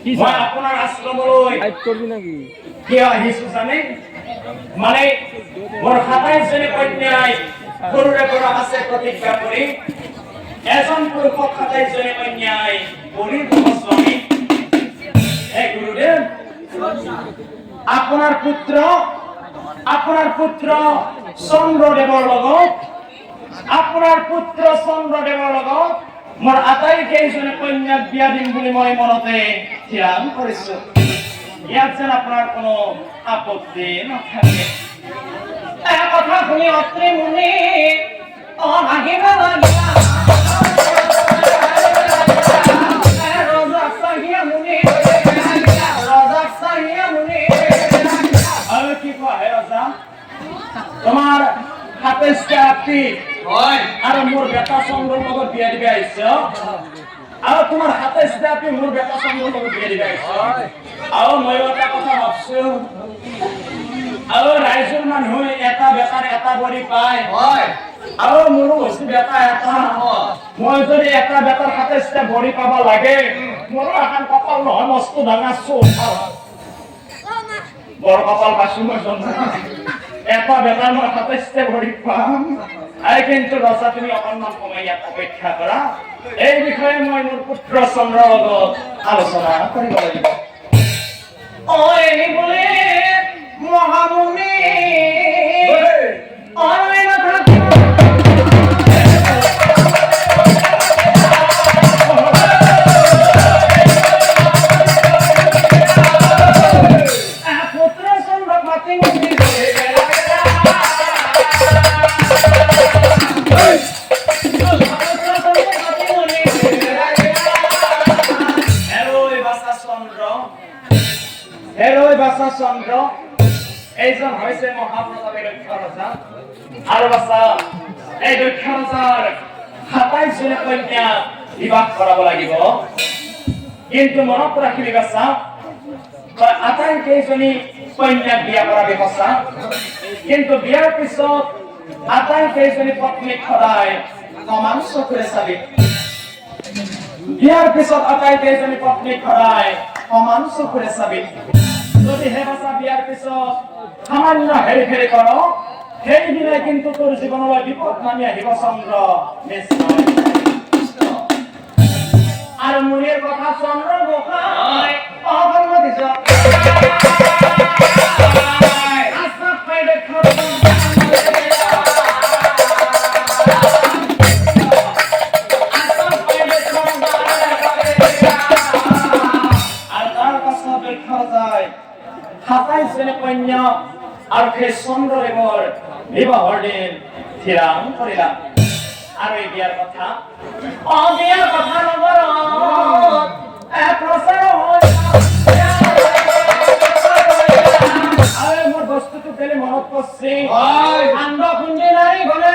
মই আপোনাৰ আশ্ৰমলৈ করবি নাকি কিয় আহিছো জানে মানে মোৰ 27 জনী কন্যাই সৰুৰে পৰা আছে প্ৰতিজ্ঞা কৰি এজন পুৰুষক 27 জনী কন্যাই কৰি স্বামী হে গুৰুদেৱ আপোনাৰ পুত্ৰ চন্দ্ৰদেৱৰ লগত মোৰ আটাইকেইজনী কন্যাক বিয়া দিম বুলি মই মনতে থিৰাং কৰিছো ইয়াত যেন আপোনাৰ কোনো আপত্তি নাথাকে কথা শুনি অত্ৰি মুনি হাঁহিব লাগিলা তোমার হাতে স্টাফি আর মোর বেটা সঙ্গর লগত বিয়া দিবে আইছ আর তোমার হাতে স্টাফি মোর বেটা সঙ্গর লগত বিয়া দিবে আইছ আর মই এটা কথা ভাবছো আর রাইজৰ মানুহ এটা বেটাৰ এটা বৰি পায় আৰু মোৰো হৈছে বেটা এটা মই যদি এটা বেটাৰ হাতে স্টাফ বৰি পাব লাগে মোৰো এখন কপাল নহয় মস্ত ডাঙৰ চোখ বড় কপাল পাইছো মই এটা বেটার মই হাতে ভরি পাম আই কিন্তু রসা তুমি অকণমান সময় ইয়াত অপেক্ষা কৰা এই বিষয়ে মই মোৰ পুত্ৰ চন্দ্ৰৰ লগত আলোচনা কৰিব লাগিব ওই বলে মহামুনি ওই মাথা চন্দ্র এইজন হৈছে মহাপ্ৰতাপী দক্ষ ৰজা আৰু বাছা এই দক্ষ ৰজাৰ 27 জনী কন্যা বিবাহ কৰাব লাগিব কিন্তু মনত ৰাখিবি বাছা আটাইকেইজনী কন্যা বিয়া কৰাবি সঁচা কিন্তু বিয়াৰ পিছত আটাইকেইজনী পত্নীক সদায় সমান চকুৰে চাবি বিয়াৰ পিছত আটাইকেইজনী পত্নীক সদায় সমান চকুৰে চাবি যদি হে বাছা বিয়াৰ পিছত সামান্য হেৰি কৰ সেইদিনাই কিন্তু তোৰ জীৱনলৈ বিপদ নামি আহিব চন্দ্ৰ নিশ্চয় আৰু মুনিৰ কথা চন্দ্ৰ গোসাঁই অসন্মতি কন্যা আৰু সেই চন্দ্ৰদেৱৰ বিবাহৰ দিন থিৰাং কৰিলা আৰু এই বিয়াৰ কথা নগৰত আৰু মোৰ বস্তুটো কেলে মনত পৰিছে আন্দ খুন্দি নাৰী গলে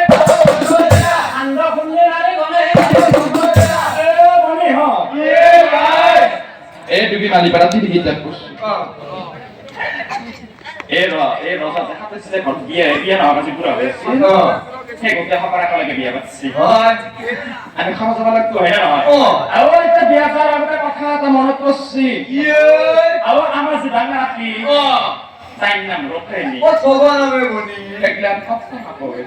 এই দুবি মালি পাৰা তিৰি গীত কৈছো এই ৰজা দেখাতে ছিলে ঘৰ বিয়া নহয় বাজি পুৰা হৈছে সেই গোটেই সকলোকে বিয়া পাতিছে আমি খাব যাব লাগতো হয় না নহয় আৰু এতিয়া বিয়া যোৱাৰ আগতে কথা এটা মনত পৰিছে আৰু আমাৰ যে ডাঙৰ আপি তাইৰ নাম ৰখাইনি একলাম কথা নকয়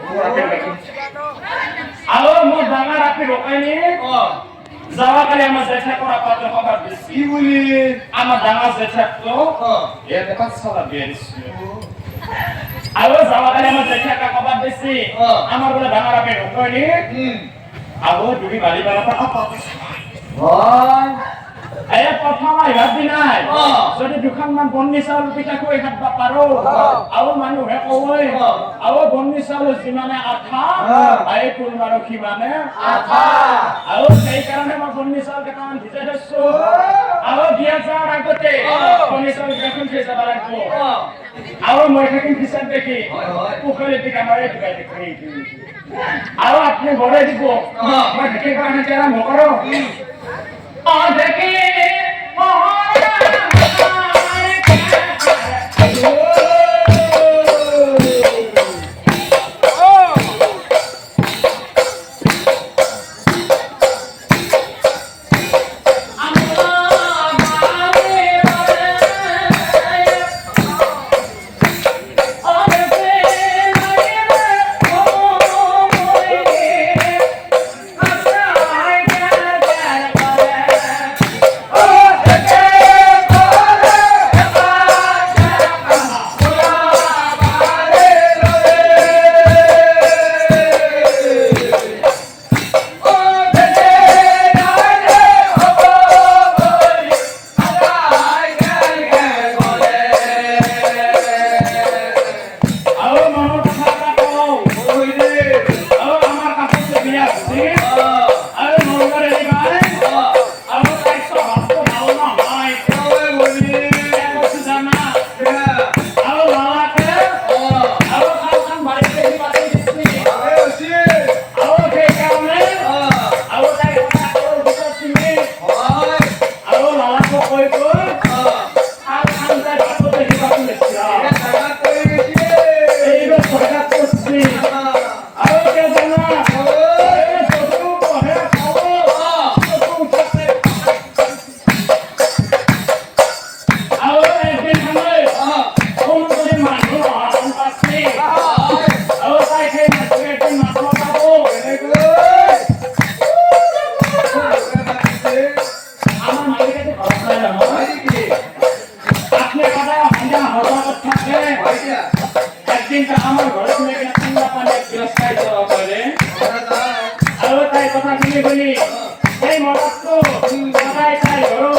আৰু মোৰ ডাঙৰ আপি ৰখাইনি যাওয়াকালি আমার জেঠা করা পাতে খবর দিছি কি বলি আমার ডাঙা জেঠা তো এ দেখা সালা বিয়ে দিছি আর যাওয়াকালি আমার জেঠা খবর দিছি আমার বলে ডাঙা রাখে রকনি আগো দুবি বালি বালাটা পাতে ভাই এই প্রথম আইবা দিনাই যদি দুখানমান বন্নি চাউল পিঠা কই খাবা পারো আৰু মানুহে কয় আৰু বন্নি চাউল যিমানে আঠা এই কুল মাৰো কিমানে আঠা আৰু সেই কাৰণে মই বন্নি চাউল কেইটামান ভিজাই দিছো আৰু বিয়া যোৱাৰ আগতে বন্নি চাউল কেইটামান ভিজাব লাগিব আৰু মই থাকিম পিছত দেখি পুখুৰীত দিকে মাৰি দিবাই আৰু আপুনি বঢ়াই দিব মই দেখি কাৰণে কেৰা নকৰো দেখি এই মরত্ব সদাই তাই করো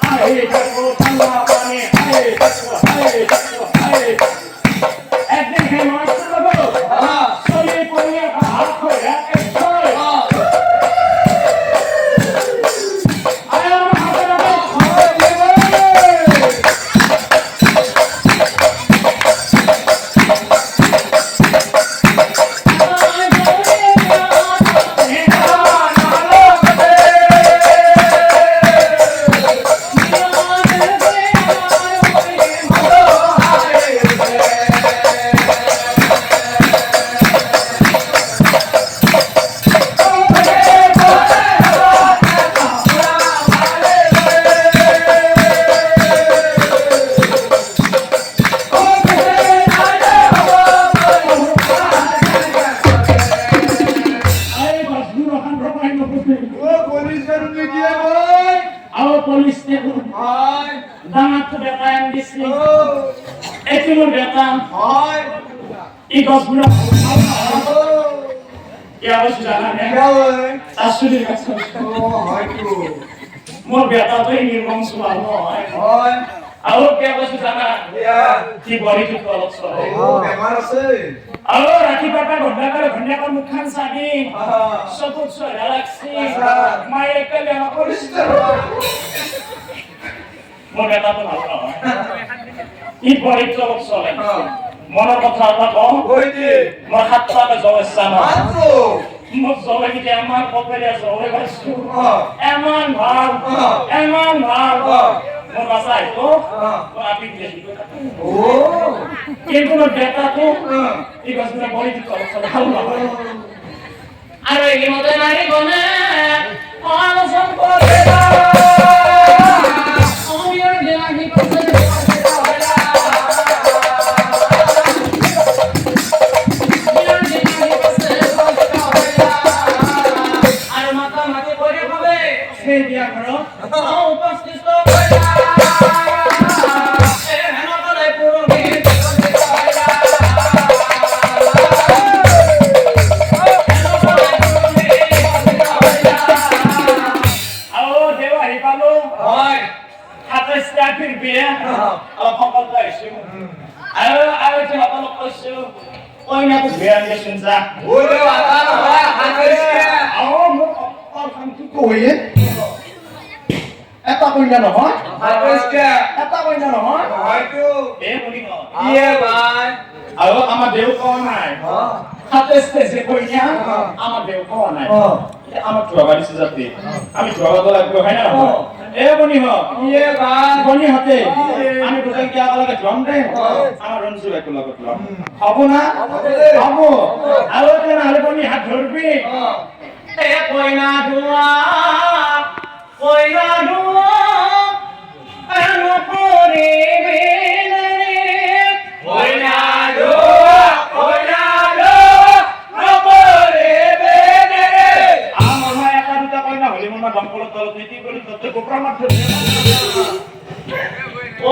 আহে দেখো ঠান্ডা পানি আহে দেখো আহে একদিন হে মরত্ব লাগো শরীর পড়িয়ে হাত করে এক ছয় আয় আমার হাতে রাখো মোর বেটা তো নির্মম সুভাব হয় আৰু কে বস্তু জানা কি বডি কি অলপ চলে বেমাৰ আছে আৰু ৰাতিপুৱা ঘণ্টা মুখখন চাগি চকুত চৰা লাগছি মায়ে একেলে কৰিছে মোৰ বেটা তো ভাল নহয় ই বডি কি অলপ চলে মনৰ কথা এটা কওঁ কৈ দি মোৰ হাত পালে জৱস্থা নহয় মাত্ৰ মোক জলে কি আমাৰ পকেৰে জলে পাইছো এমান ভাল মোৰ বাসাই তো আপনি দেখি ও কিন্তু মোৰ বেটা তো এই গছটা বড়ি দিতে ভালো লাগে আর এই মতে নারী বনে অনশন করে না ওমির দেনাহি করতে এটা কইনা নহয় এটা কইনা নহয় হয়তো এই বলি ইয়ে ভাই আৰু আমাৰ দেউ কোৱা নাই হাতে স্টেজে কইনা আমাৰ দেউ কোৱা নাই আমার জোয়াবা দিছে যাতে আমি জোয়াবা তো লাগবে হয় না এ বনি হ ইয়ে ভাই বনি হতে আমি বুঝাই কি আলাদা ড্রাম দে আমার রনসু একটু লগত লম হবো না হবো আর ওটা না হলে বনি হাত ধরবি এ কইনা দুয়া এনো করিবি রে কইনা দুয়া দমকলত দলত নীতি করে তত গোপরা মারতে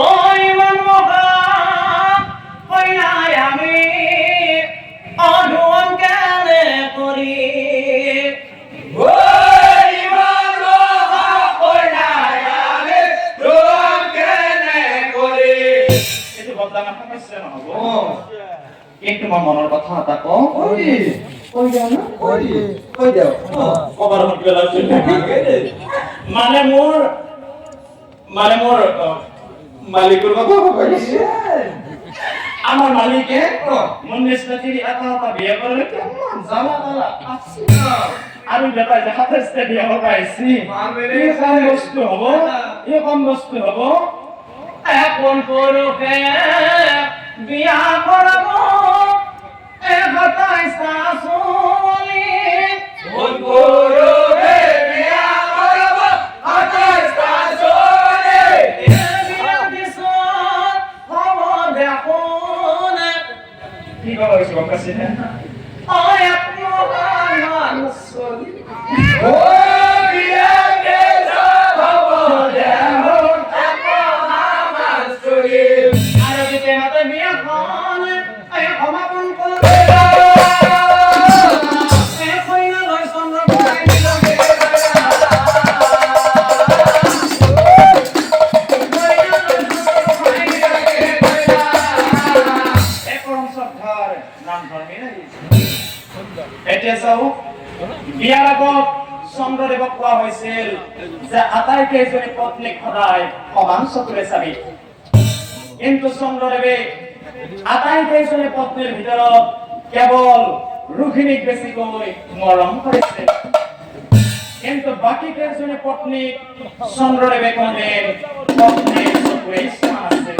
ওই মন মোহা কইনাই আমি অধুম কেনে করি ওই মন মোহা কইনাই আমি অধুম কেনে করি এতে বদলানা সমস্যা না হবো কিন্তু মনের কথা এটা কও কই যাও না কই যাও কবার হট গেল মানে মোর মালিকের কথা কইছি আমার মালিকে মন নিষ্পত্তি এত বিয়ে করলে কেমন জানা জানা আছে আমি বেটা যে হাতে বিয়ে হবাইছি এই কম বস্তু হবো এখন পুরুষে বিয়া করবো কথাই শাশুড়ি কোন পুরুষে বিয়া করবো কথাই শাশুড়ি কি বলা হয়েছে বাবা কাছে ওই আপনি ও বিয়া কে যাব দেবো আমার স্টোরি আর দিতে মতে বিয়া কোন এই ক্ষমা কোন করে এই কইনা লয় চন্দ্র কোৱা হৈছিল যে আটাইকেইজনী পত্নীক সদায় সমান চকুৰে চাবি, কিন্তু চন্দ্ৰদেৱে আটাইকেইজনী পত্নীৰ ভিতৰত কেৱল ৰোহিণীক বেছিকৈ মৰম কৰিছে, কিন্তু বাকী কেইজনী পত্নীক চন্দ্ৰদেৱে কোনোদিন পত্নীৰ চকুৰে চোৱা নাছিল।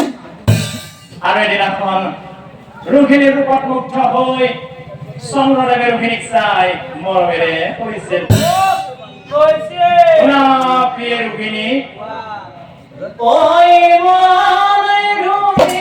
আৰু এদিনাখন ৰোহিণীৰ ৰূপত মুগ্ধ হৈ চন্দ্ৰদেৱে ৰোহিণীক চাই মৰমেৰে কৈছিল, শুনা প্ৰিয় ৰোহিণী, ঐ মন ৰোহিণী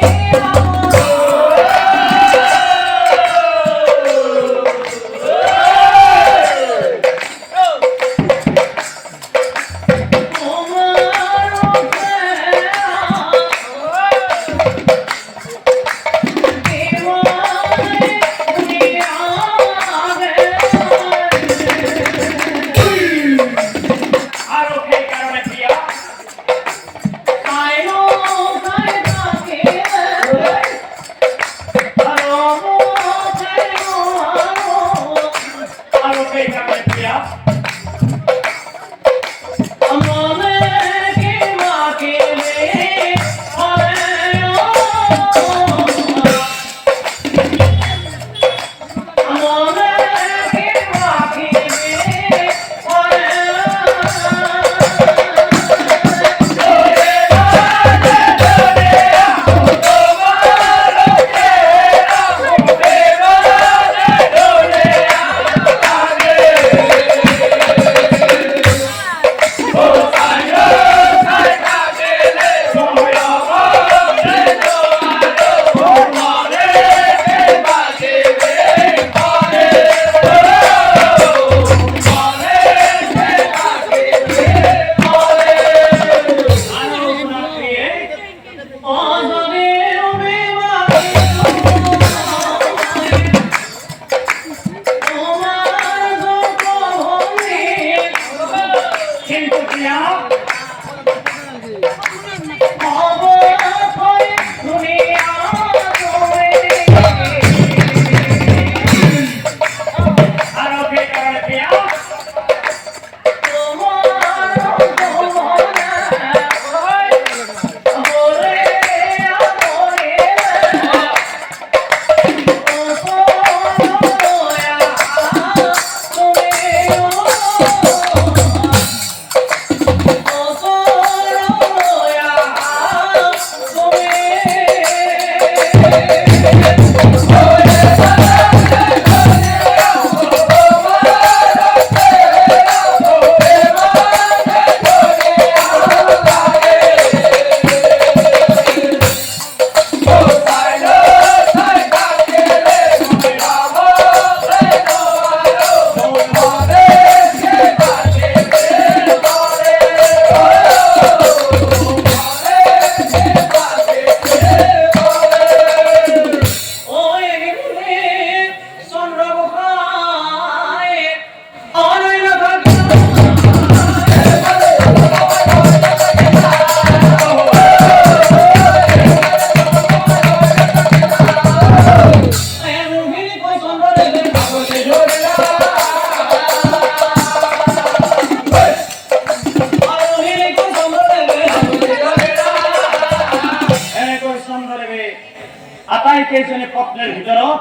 আটাইকেইজনী পত্নীৰ ভিতৰত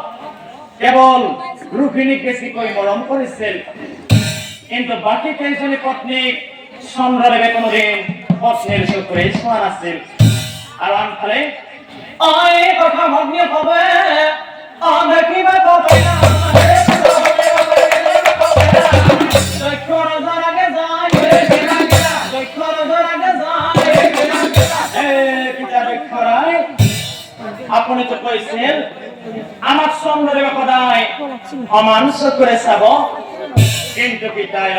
কেৱল ৰোহিণীক বেছিকৈ মৰম কৰিছিল, কিন্তু বাকী কেইজনী পত্নীক চন্দ্ৰদেৱে কোনোদিন পত্নীৰ চকুৰে চোৱা নাছিল। আৰু আনফালে কথা ভগ্নী হবে দেখিবা আপুনি তো কৈছিল আমাক চন্দ্ৰদেৱে সদায় সমান চকুৰে চাব, কিন্তু পিতায়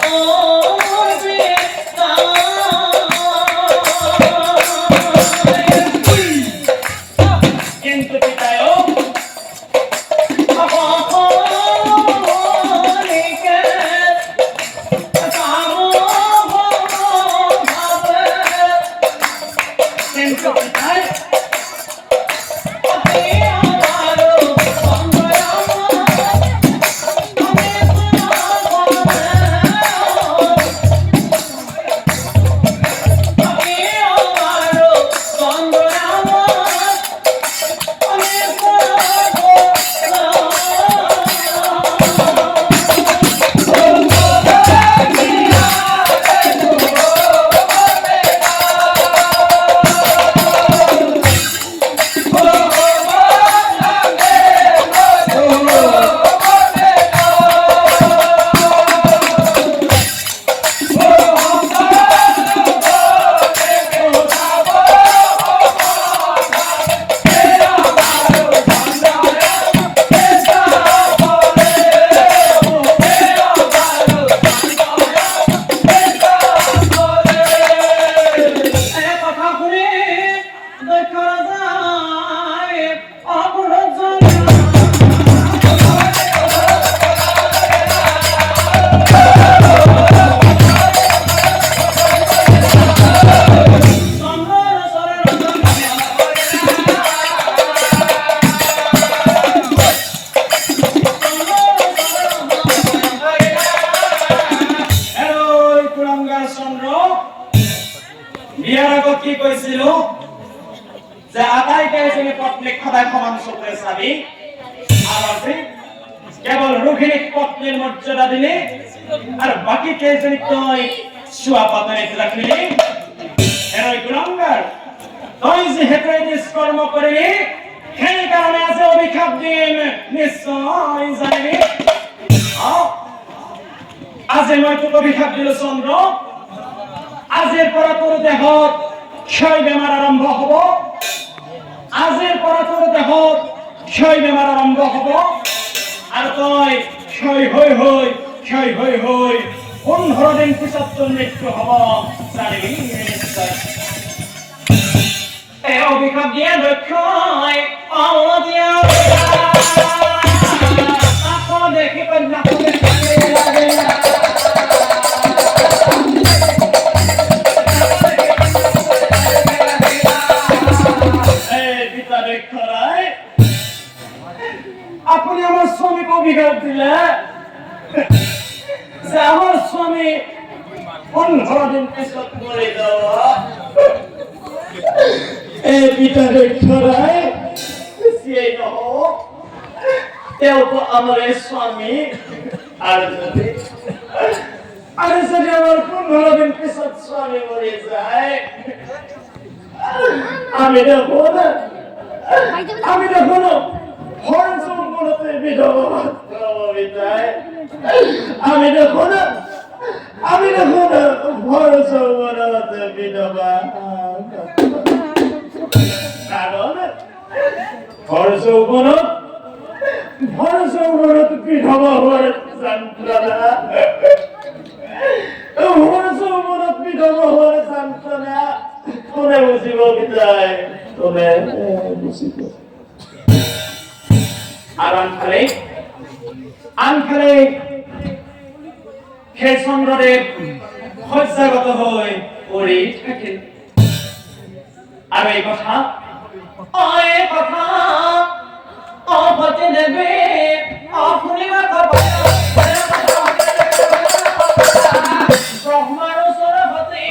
Oh প্রকার চন্দ্র বিয়ার আগত কি কৈছিল যে আটাইকেইজনী পত্নীক সদায় সমান চকুৰে চাবি আৰু আজি কেৱল ৰোহিণীক পত্নীৰ মৰ্যাদা দিলি আৰু বাকী কেইজনীক তই চুৱা পাতনিত ৰাখিলি এৰৈ কুলাংগাৰ তই যিহেতু এই নিষ্কৰ্ম কৰিলি সেইকাৰণে আজি অভিশাপ দিম নিশ্চয় জানিবি আজি মই তোক অভিশাপ দিলো চন্দ্ৰ আজিৰ পৰা তোৰ দেহত ক্ষয় বেমাৰ আৰম্ভ হ'ব আজিৰ পৰা তোৰ দেহত ক্ষয় বেমাৰ আৰম্ভ হ'ব আৰু তই ক্ষয় হৈ 15 দিন পিছত তোৰ মৃত্যু হ'ব জানিবি নিশ্চয় এই অভিশাপ দিয়া দক্ষই অৱতিয়া আকৌ দেখি পেলাই আপনি আমার স্বামীকে অভিশাপ দিলে যে আমার স্বামী 15 দিন পিছত মরে যাওয়া এই পিতা দেখরাই সেই নহ তেও তো আমার স্বামী আর যদি আমার 15 দিন পিছত স্বামী মরে যায় আমি দেখো না হরজম বলতে বিধবা বিদায় আমি দেখো না হরজম বলতে বিধবা কারণ হরজম বলতে বিধবা হওয়ার যন্ত্রণা তোমরা বুঝিব বিদায় তোমরা বুঝিব আর আনখালে সেই চন্দ্ৰদেৱ শয্যাগত হৈ পৰি থাকিল আৰু এই কথা অপতি দেৱে অশুনিবা ব্ৰহ্মাৰ সৰস্বতী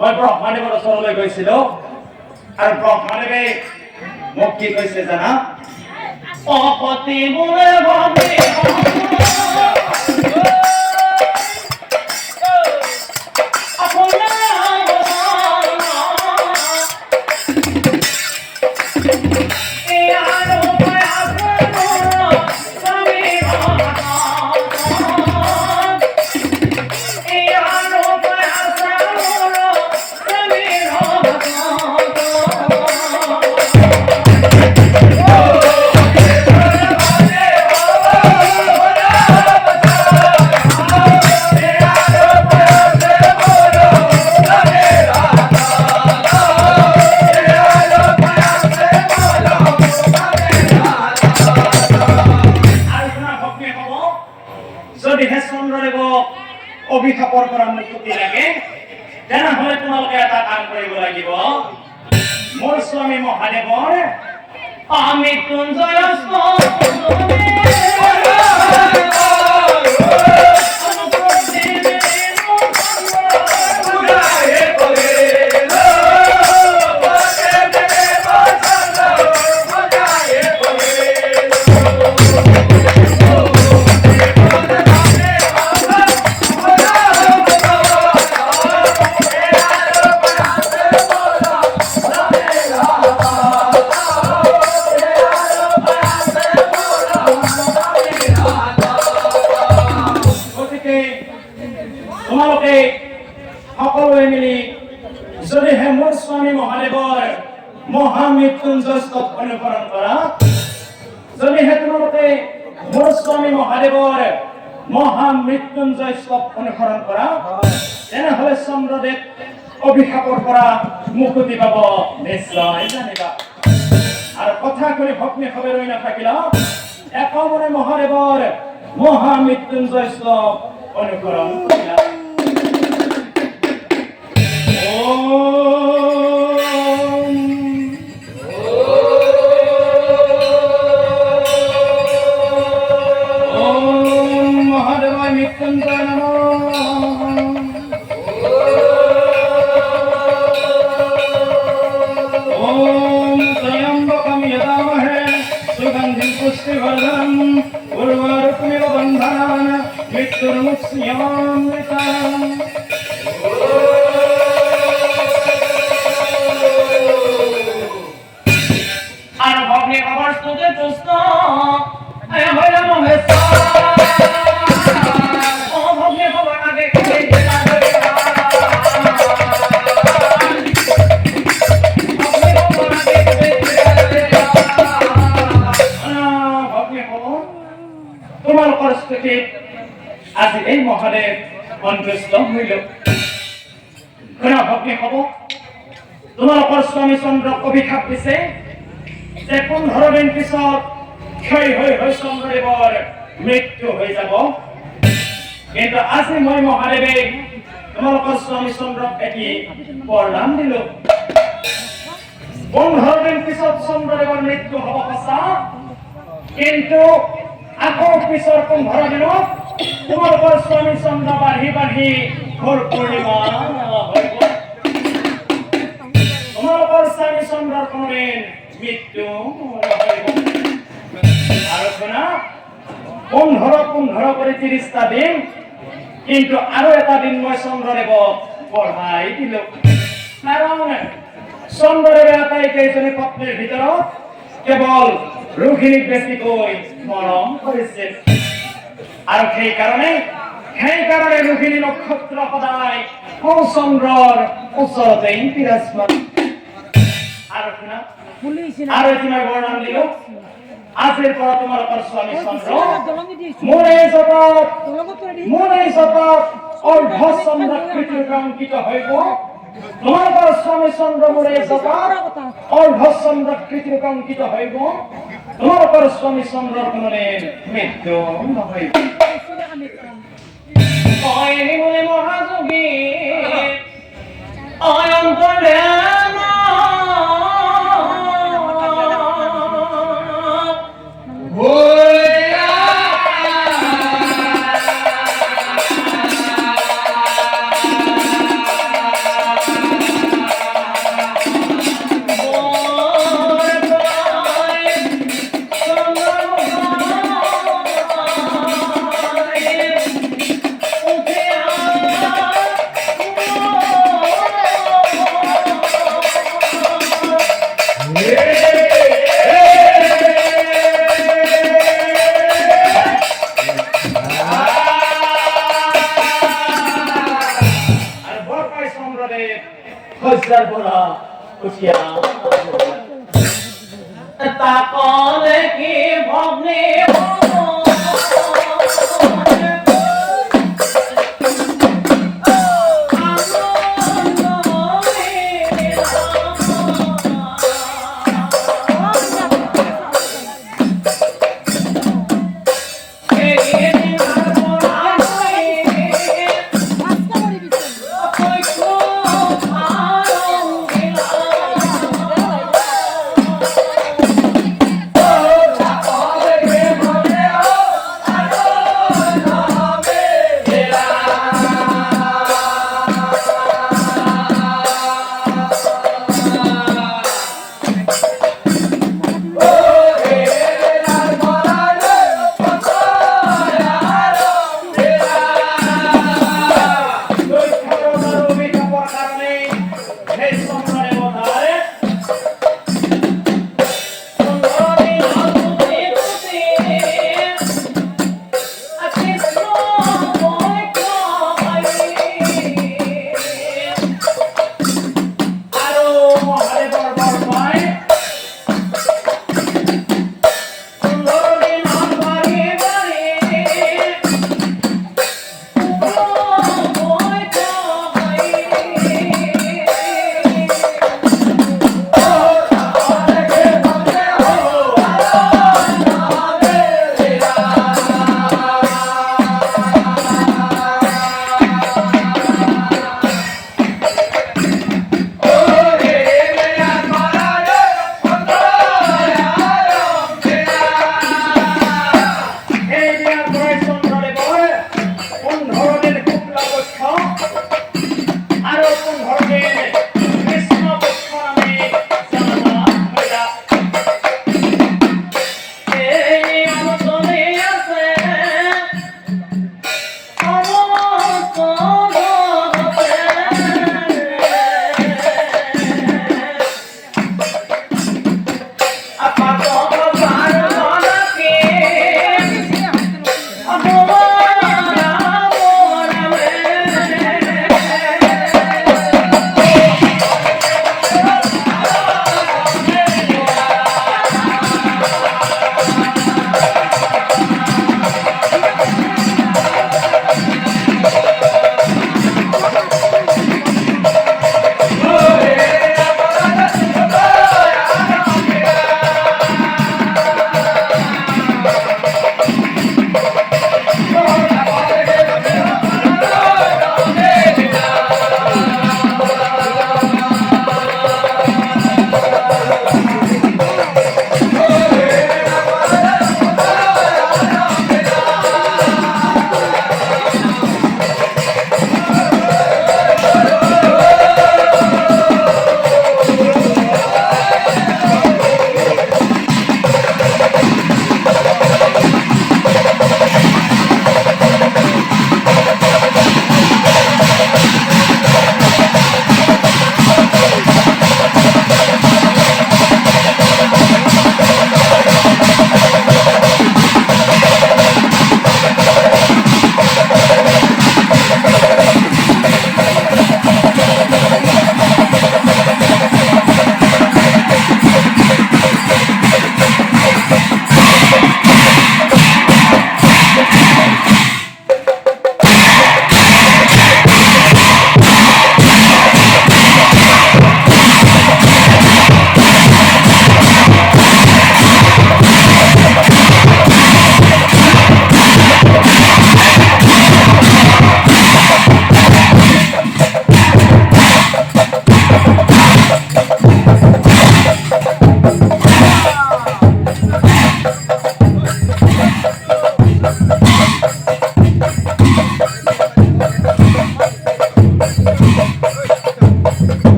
মই ব্ৰহ্মাদেৱৰ ওচৰলৈ গৈছিলো আৰু ব্ৰহ্মাদেৱে মোক কি কৈছে জানা অপতি মোৰে ভাবে অভিশাপৰ পৰা মুক্তি লাগে তেনেহলে তোমালোকে এটা কাম কৰিব লাগিব মোৰ স্বামী মহাদেৱৰ মৃত্যুঞ্জয় তোমালোকে সকলোৱে মিলি যদিহে মোৰ স্বামী মহাদেৱৰ মহামৃত্যুঞ্জয় স্তৱ অনুসৰণ কৰা যদিহে তোমালোকে মোৰ স্বামী মহাদেৱৰ মহামৃত্যুঞ্জয় স্তৱ অনুসৰণ কৰা তেনেহলে চন্দ্ৰদেৱ অভিশাপৰ পৰা মুক্তি পাব নিশ্চয় জানিবা আৰু কথা কৰি ভগ্নী খবৰ ৰৈ নাথাকিলা একামনে মহাদেৱৰ মহামৃত্যুঞ্জয় স্তৱ অনুকরণ করিলাম ওম মহাদেবায় মৃত্যুঞ্জয় নমঃ ওম ত্রয়ম্বকম যদামহে সুগন্ধিম পুষ্টিবর্ধনম উর্বারুকমিব বন্ধনান মৃত্যুর্মুক্ষিয়মামৃতাম আর ভগ্নে খবর স্তুতে তুষ্ট হইলাম ও ভগ্নে খবর আগে তোমার পরিস্থিতি আজ এই মহাদেব সন্তুষ্ট হইল ভগ্নী হব তোমালোকৰ স্বামী চন্দ্ৰক অভিশাপ দিছে যে 15 দিন পিছত ক্ষয় হৈ চন্দ্ৰদেৱৰ মৃত্যু হৈ যাব কিন্তু আজি মই মহাদেৱে তোমালোকৰ স্বামী চন্দ্ৰক এটি বৰদান দিলো 15 দিন পিছত চন্দ্ৰদেৱৰ মৃত্যু হব সঁচা কিন্তু আকৌ পিছৰ 15 দিনত তোমালোকৰ স্বামী চন্দ্ৰ বাঢ়ি ঘোৰ পূৰ্ণিমা হইব তোমালোকৰ স্বামী চন্দ্ৰৰ কোনোদিন মৃত্যু নহইব আৰু শুনা 15 কৰি 30টা দিন কিন্তু আৰু এটা দিন মই চন্দ্ৰদেৱক বঢ়াই দিলো কাৰণ চন্দ্ৰদেৱে আটাইকেইজনী পত্নীৰ ভিতৰত কেৱল ৰোহিণীক বেছিকৈ মৰম কৰিছিল আৰু সেই কাৰণে ৰোহিণী নক্ষত্ৰ সদায় চন্দ্ৰৰ ওচৰতে বিৰাজমান আৰু শুনা আৰু এটি মই বৰ্ণন দিলো আজিৰ পৰা তোমালোকৰ স্বামী চন্দ্ৰ মোৰ এই জগত অৰ্ধচন্দ্ৰাকৃতিৰ অংকিত হইব তোমালোকৰ স্বামী চন্দ্ৰ মোৰ এই জগত অৰ্ধচন্দ্ৰাকৃতিৰ অংকিত হইব তোমালোকৰ স্বামী চন্দ্ৰৰ কোনোদিন মৃত্যু নহইব অয়নি মনে মহাযোগী অয়ন্তরে খুশিয়া তা কোন কি ভগ্নে